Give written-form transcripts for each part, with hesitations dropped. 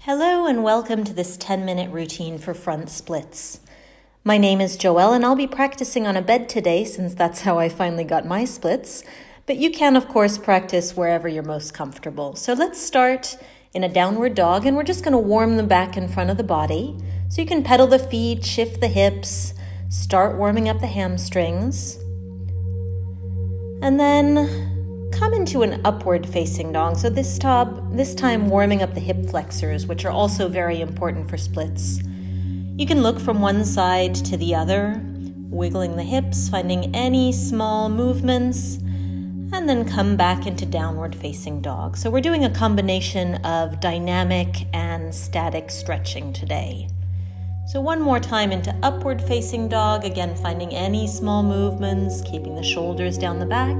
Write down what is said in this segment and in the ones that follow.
Hello and welcome to this 10-minute routine for front splits. My name is Joëlle and I'll be practicing on a bed today since that's how I finally got my splits, but you can of course practice wherever you're most comfortable. So let's start in a downward dog and we're just going to warm the back in front of the body. So you can pedal the feet, shift the hips, start warming up the hamstrings, and then come into an upward facing dog. So this time warming up the hip flexors, which are also very important for splits. You can look from one side to the other, wiggling the hips, finding any small movements, and then come back into downward facing dog. So we're doing a combination of dynamic and static stretching today. So one more time into upward facing dog, again finding any small movements, keeping the shoulders down the back.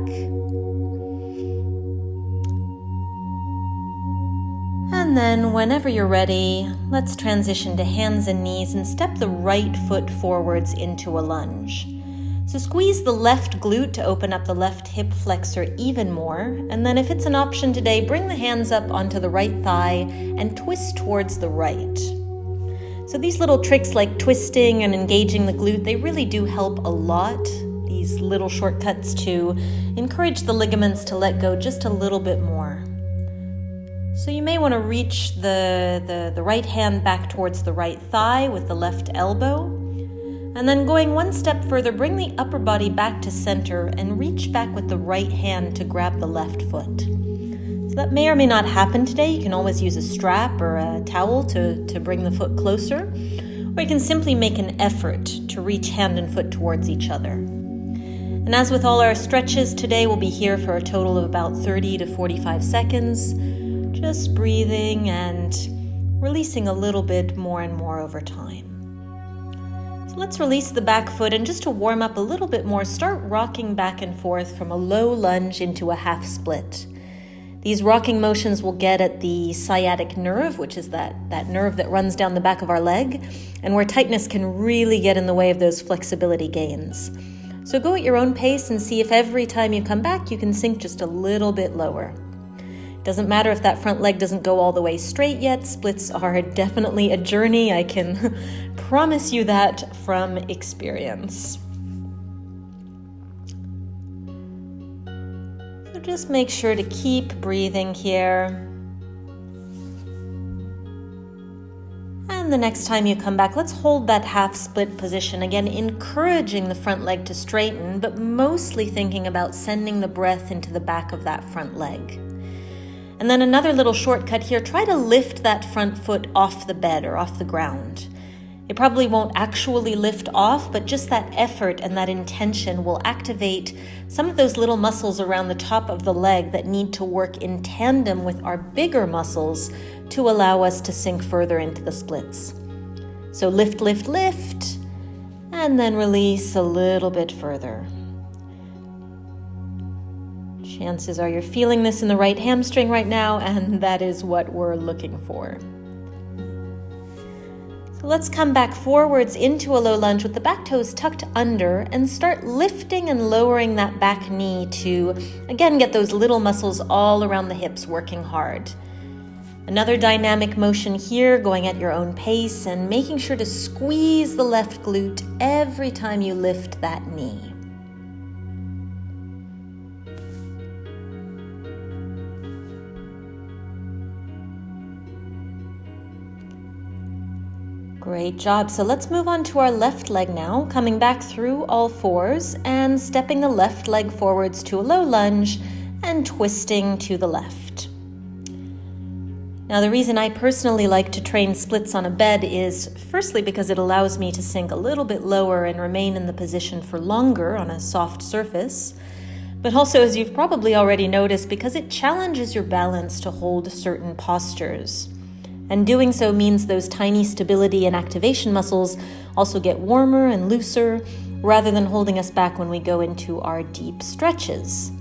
And then whenever you're ready, let's transition to hands and knees and step the right foot forwards into a lunge. So squeeze the left glute to open up the left hip flexor even more. And then if it's an option today, bring the hands up onto the right thigh and twist towards the right. So these little tricks like twisting and engaging the glute, they really do help a lot. These little shortcuts to encourage the ligaments to let go just a little bit more. So you may want to reach the right hand back towards the right thigh with the left elbow. And then going one step further, bring the upper body back to center and reach back with the right hand to grab the left foot. So that may or may not happen today. You can always use a strap or a towel to bring the foot closer. Or you can simply make an effort to reach hand and foot towards each other. And as with all our stretches, today we'll be here for a total of about 30 to 45 seconds. Just breathing and releasing a little bit more and more over time. So let's release the back foot, and just to warm up a little bit more, start rocking back and forth from a low lunge into a half split. These rocking motions will get at the sciatic nerve, which is that nerve that runs down the back of our leg, and where tightness can really get in the way of those flexibility gains. So go at your own pace and see if every time you come back, you can sink just a little bit lower. Doesn't matter if that front leg doesn't go all the way straight yet. Splits are definitely a journey. I can promise you that from experience. So just make sure to keep breathing here. And the next time you come back, let's hold that half split position. Again, encouraging the front leg to straighten, but mostly thinking about sending the breath into the back of that front leg. And then another little shortcut here, try to lift that front foot off the bed or off the ground. It probably won't actually lift off, but just that effort and that intention will activate some of those little muscles around the top of the leg that need to work in tandem with our bigger muscles to allow us to sink further into the splits. So lift, lift, lift, and then release a little bit further. Chances are you're feeling this in the right hamstring right now, and that is what we're looking for. So let's come back forwards into a low lunge with the back toes tucked under and start lifting and lowering that back knee to, again, get those little muscles all around the hips working hard. Another dynamic motion here, going at your own pace and making sure to squeeze the left glute every time you lift that knee. Great job. So let's move on to our left leg now, coming back through all fours and stepping the left leg forwards to a low lunge and twisting to the left. Now, the reason I personally like to train splits on a bed is firstly because it allows me to sink a little bit lower and remain in the position for longer on a soft surface, but also, as you've probably already noticed, because it challenges your balance to hold certain postures. And doing so means those tiny stability and activation muscles also get warmer and looser rather than holding us back when we go into our deep stretches.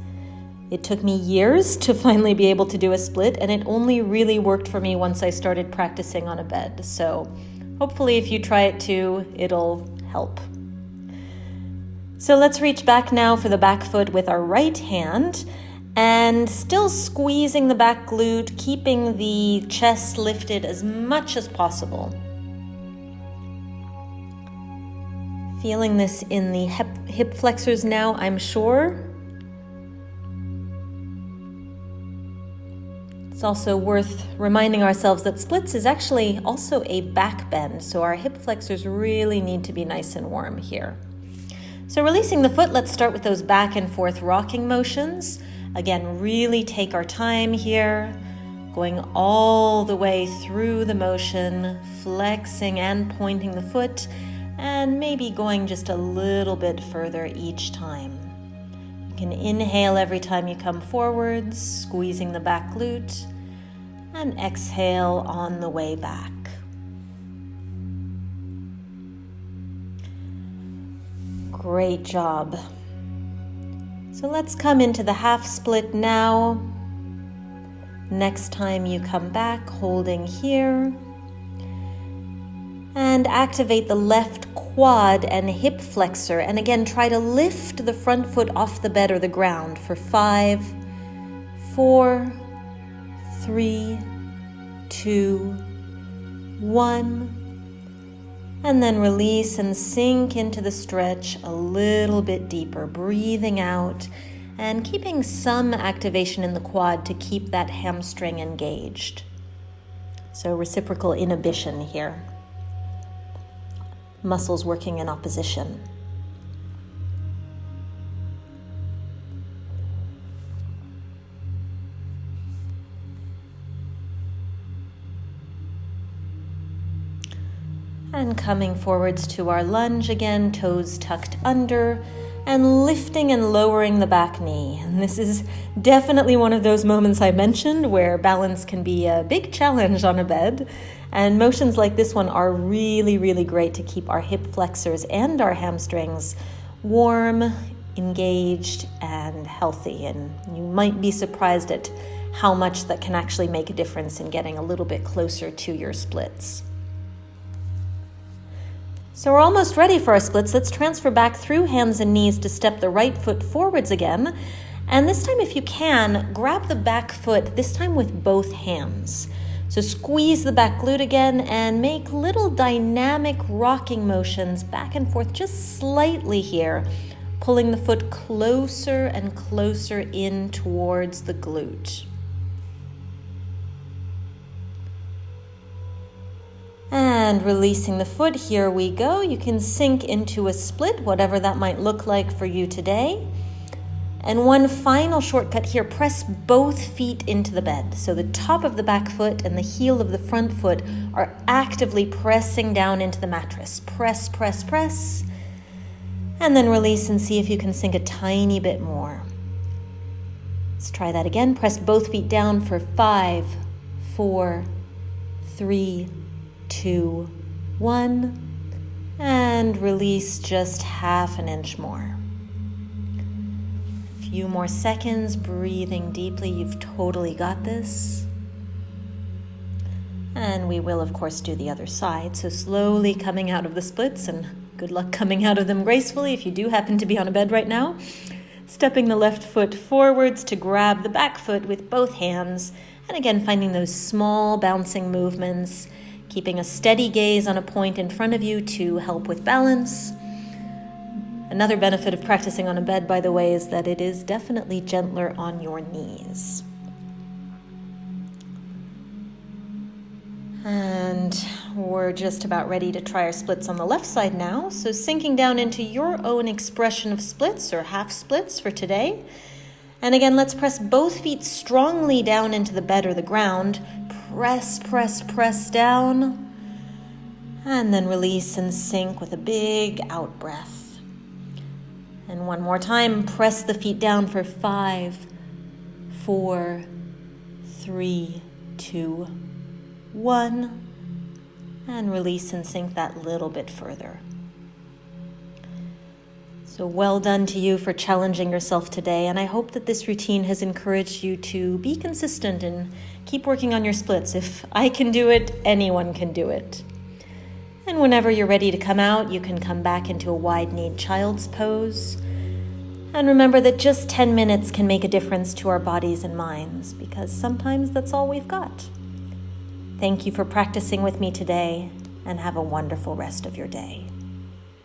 It took me years to finally be able to do a split, and it only really worked for me once I started practicing on a bed. So hopefully if you try it too, it'll help. So let's reach back now for the back foot with our right hand. And still squeezing the back glute, keeping the chest lifted as much as possible. Feeling this in the hip flexors now, I'm sure. It's also worth reminding ourselves that splits is actually also a back bend, so our hip flexors really need to be nice and warm here. So releasing the foot, let's start with those back and forth rocking motions. Again, really take our time here, going all the way through the motion, flexing and pointing the foot, and maybe going just a little bit further each time. You can inhale every time you come forwards, squeezing the back glute, and exhale on the way back. Great job. So let's come into the half split now. Next time you come back, holding here. And activate the left quad and hip flexor. And again, try to lift the front foot off the bed or the ground for 5, 4, 3, 2, 1. And then release and sink into the stretch a little bit deeper, breathing out and keeping some activation in the quad to keep that hamstring engaged. So reciprocal inhibition here. Muscles working in opposition. And coming forwards to our lunge again, toes tucked under, and lifting and lowering the back knee. And this is definitely one of those moments I mentioned where balance can be a big challenge on a bed. And motions like this one are really, really great to keep our hip flexors and our hamstrings warm, engaged, and healthy. And you might be surprised at how much that can actually make a difference in getting a little bit closer to your splits. So we're almost ready for our splits. Let's transfer back through hands and knees to step the right foot forwards again. And this time, if you can, grab the back foot, this time with both hands. So squeeze the back glute again and make little dynamic rocking motions back and forth just slightly here, pulling the foot closer and closer in towards the glute. And releasing the foot, here we go. You can sink into a split, whatever that might look like for you today. And one final shortcut here, press both feet into the bed. So the top of the back foot and the heel of the front foot are actively pressing down into the mattress. Press, press, press. And then release and see if you can sink a tiny bit more. Let's try that again. Press both feet down for 5, 4, 3, 2, 1, and release just half an inch more. A few more seconds, breathing deeply. You've totally got this. And we will, of course, do the other side. So slowly coming out of the splits, and good luck coming out of them gracefully if you do happen to be on a bed right now. Stepping the left foot forwards to grab the back foot with both hands. And again, finding those small bouncing movements, keeping a steady gaze on a point in front of you to help with balance. Another benefit of practicing on a bed, by the way, is that it is definitely gentler on your knees. And we're just about ready to try our splits on the left side now. So sinking down into your own expression of splits or half splits for today. And again, let's press both feet strongly down into the bed or the ground. Press, press, press down. And then release and sink with a big out breath. And one more time, press the feet down for 5, 4, 3, 2, 1. And release and sink that little bit further. So well done to you for challenging yourself today, and I hope that this routine has encouraged you to be consistent and keep working on your splits. If I can do it, anyone can do it. And whenever you're ready to come out, you can come back into a wide-kneed child's pose. And remember that just 10 minutes can make a difference to our bodies and minds, because sometimes that's all we've got. Thank you for practicing with me today, and have a wonderful rest of your day.